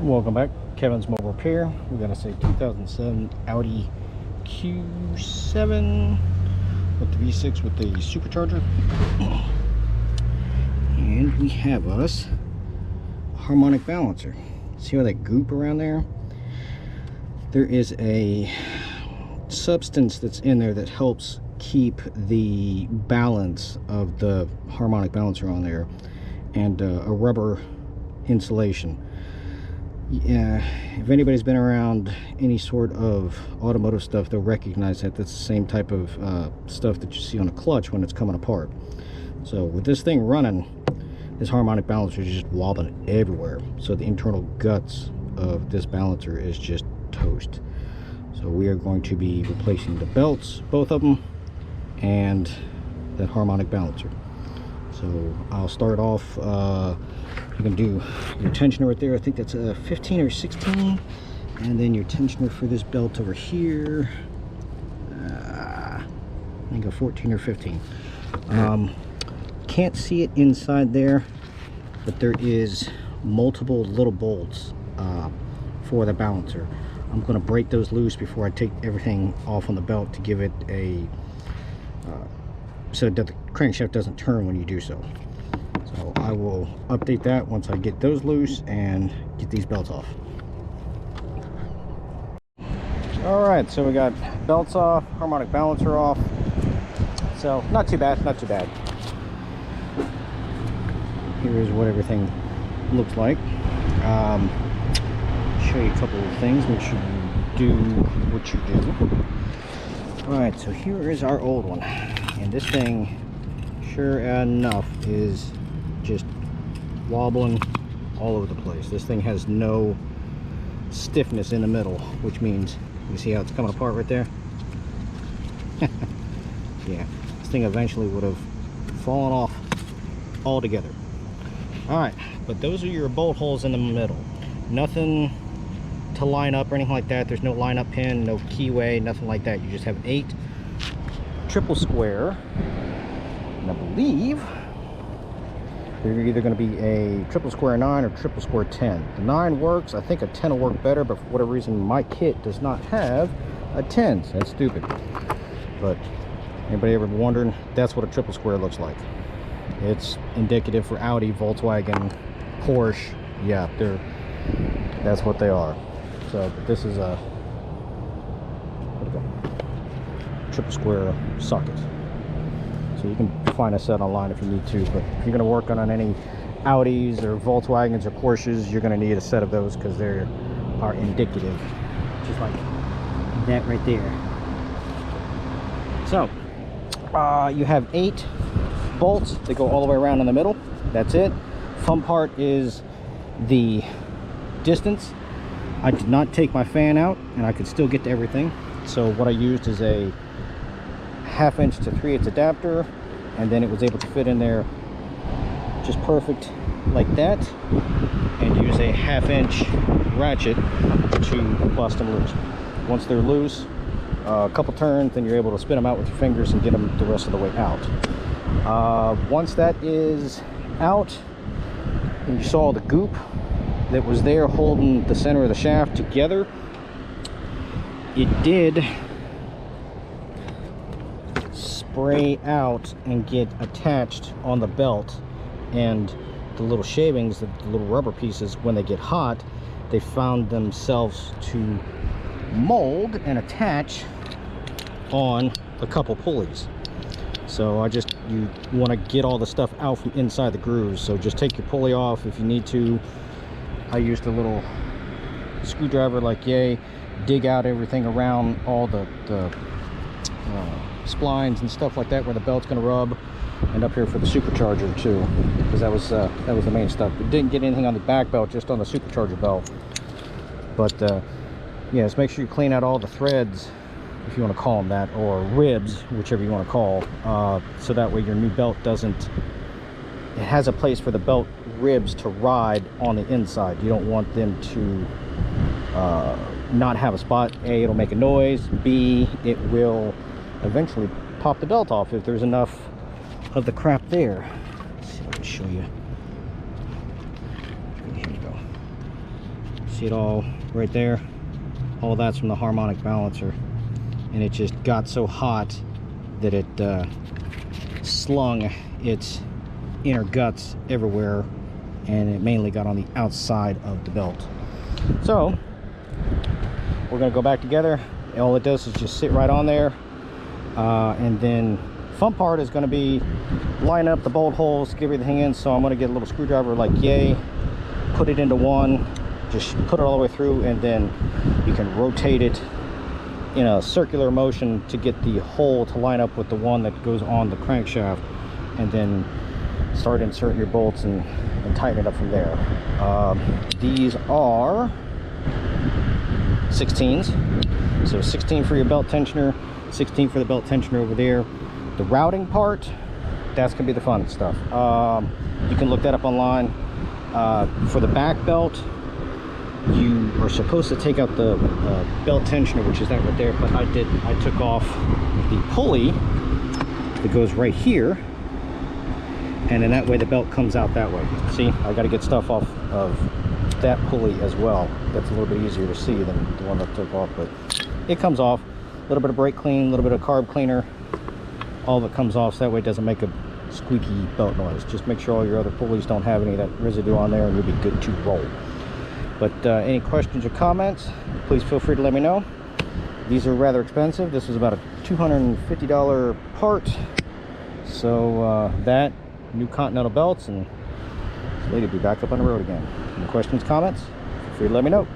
Welcome back, Kevin's Mobile Repair. We got a 2007 Audi Q7 with the V6 with the Supercharger, and we have us a harmonic balancer. See all that goop around there? There is a substance that's in there that helps keep the balance of the harmonic balancer on there, and a rubber insulation. Yeah, if anybody's been around any sort of automotive stuff, they'll recognize that that's the same type of stuff that you see on a clutch when it's coming apart. So with this thing running, this harmonic balancer is just wobbling everywhere, so the internal guts of this balancer is just toast. So we are going to be replacing the belts, both of them, and that harmonic balancer. So I'll start off, you can do your tensioner right there. I think that's a 15 or 16, and then your tensioner for this belt over here, I think a 14 or 15. Can't see it inside there, but there is multiple little bolts for the balancer. I'm going to break those loose before I take everything off on the belt to give it a so that the crankshaft doesn't turn when you do so. So I will update that once I get those loose and get these belts off. Alright, so we got belts off, harmonic balancer off. So not too bad, not too bad. Here is what everything looks like. Show you a couple of things, make sure you do what you do. Alright, so here is our old one. And this thing, sure enough, is just wobbling all over the place. This thing has no stiffness in the middle, which means you see how it's coming apart right there. Yeah, this thing eventually would have fallen off altogether. All right, but those are your bolt holes in the middle. Nothing to line up or anything like that. There's no line up pin, no keyway, nothing like that. You just have 8 triple square, and I believe they're either going to be a triple square 9 or triple square 10. The 9 works. I think a 10 will work better, but for whatever reason my kit does not have a 10, so that's stupid. But anybody ever wondering, that's what a triple square looks like. It's indicative for Audi, Volkswagen, Porsche. Yeah, that's what they are. So but this is a triple square socket. So you can find a set online if you need to, but if you're going to work on any Audis or Volkswagens or Porsches, you're going to need a set of those because they are indicative, just like that right there. So you have 8 bolts that go all the way around in the middle. That's it. Fun part is the distance. I did not take my fan out, and I could still get to everything. So what I used is a 1/2 inch to 3/8 adapter, and then it was able to fit in there just perfect like that, and use a 1/2 inch ratchet to bust them loose. Once they're loose, a couple turns, then you're able to spin them out with your fingers and get them the rest of the way out. Once that is out, and you saw the goop that was there holding the center of the shaft together, it did spray out and get attached on the belt, and the little shavings, the little rubber pieces, when they get hot, they found themselves to mold and attach on a couple pulleys. So you want to get all the stuff out from inside the grooves, so just take your pulley off if you need to. I used a little screwdriver like yay, dig out everything around all the splines and stuff like that where the belt's going to rub, and up here for the supercharger too, because that was the main stuff. We didn't get anything on the back belt, just on the supercharger belt. But yeah, just make sure you clean out all the threads, if you want to call them that, or ribs, whichever you want to call, so that way your new belt doesn't, it has a place for the belt ribs to ride on the inside. You don't want them to not have a spot. A, it'll make a noise. B, it will eventually pop the belt off if there's enough of the crap there. Let's see if I can show you. Here we go. See it all right there? All that's from the harmonic balancer, and it just got so hot that it slung its inner guts everywhere, and it mainly got on the outside of the belt. So we're going to go back together. All it does is just sit right on there, and then fun part is going to be line up the bolt holes, get everything in. So I'm going to get a little screwdriver like yay, put it into one, just put it all the way through, and then you can rotate it in a circular motion to get the hole to line up with the one that goes on the crankshaft, and then start inserting your bolts and tighten it up from there. These are 16s, so 16 for your belt tensioner, 16 for the belt tensioner over there. The routing part, that's gonna be the fun stuff. You can look that up online. For the back belt, you are supposed to take out the belt tensioner, which is that right there, but I took off the pulley that goes right here, and then that way the belt comes out that way. See, I got to get stuff off of that pulley as well. That's a little bit easier to see than the one that took off, but it comes off. A little bit of brake clean, a little bit of carb cleaner, all of it comes off, so that way it doesn't make a squeaky belt noise. Just make sure all your other pulleys don't have any of that residue on there, and you'll be good to roll. But any questions or comments, please feel free to let me know. These are rather expensive. This is about a $250 part. So that, new Continental belts, and this lady will be back up on the road again. Any questions, comments, feel free to let me know.